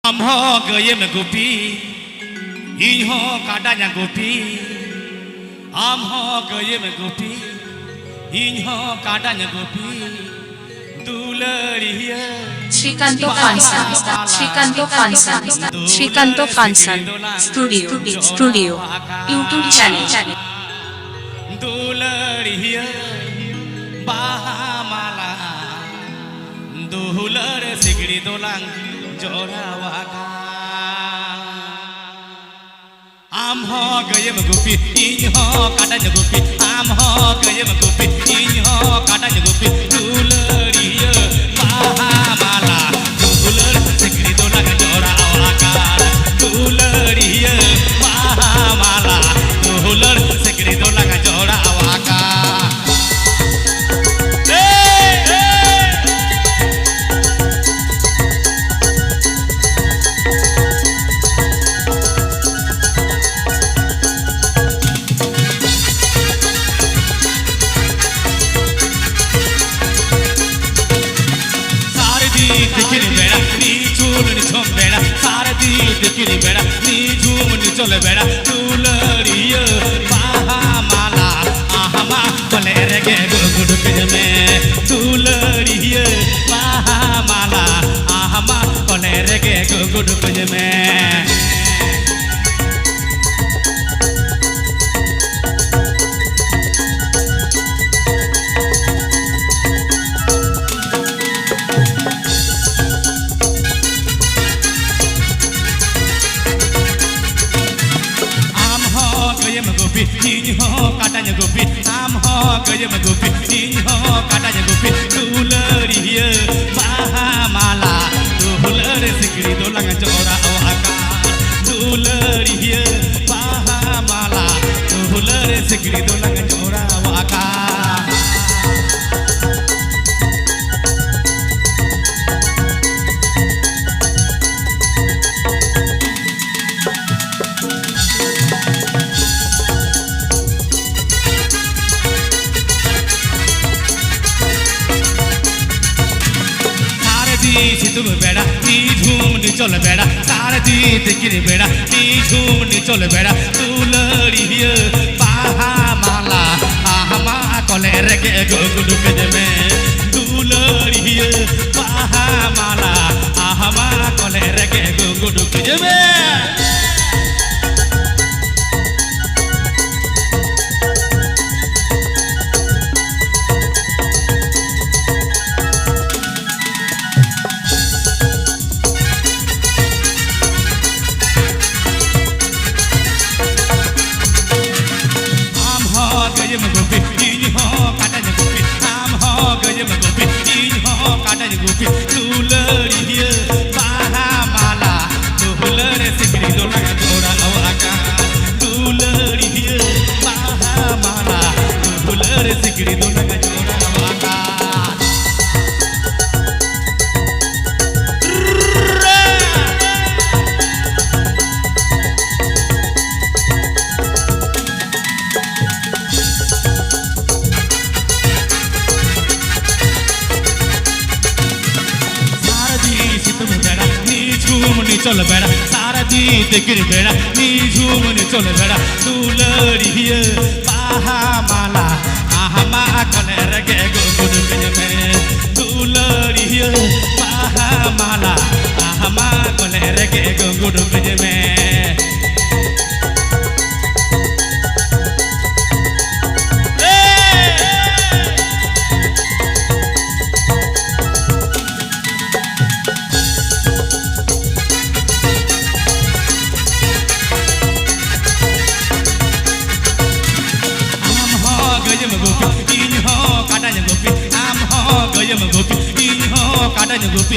Amho gayem gopi, inho kadanya gopi. Amho gayem gopi, inho kadanya gopi. Dulariya. Srikanto Kansan, Studio, YouTube channel. Dulariya, bahamala, dular sigri dolang jorawaka. Amho gayem gopi, inho kadanya gopi. Amho gayem gopi, inho kadanya gopi. Dulariya, bahamala, dular sigri dolang jorawaka. Dulariya, bahamala, dular sigri dolang jorawaka. Dikini bera, ni chul ni chom bera. Saradi dikini bera, ni chum ni chol bera. Dulariya bahamala, ahama kolere ke gud kejme. Dulariya bahamala, ahama kolere ke gud kejme. Inho kadanya gopi, amho gayem gopi. Inho kadanya gopi, dulariya bahamala, dular sigri dolang jorawaka. Dulariya bahamala, dular sigri dolang jorawaka. सितुम बेड़ा नी झूम नी चल बेड़ा सारदी दिखिनी बेड़ा नी झूम नी चल बेड़ा दुलरिया बाहामाला आहमा कोलेर के गुड कजमे दुलरिया बाहामाला आहमा कोलेर के good कजमे gopi dulariya bahamala dular sigri dolang jorawaka. Dulariya bahamala dular sigri dolang jorawaka. चल बेड़ा सारदी दिखिनी बेड़ा नी झूम नी चल बेड़ा दुलरिया बाहामाला आहमा कोलेर के गुड कजमे. दुलरिया बाहामाला आहमा कोलेर के good कजमे. Inho kadanya gopi, amho gayem gopi. Inho kadanya gopi.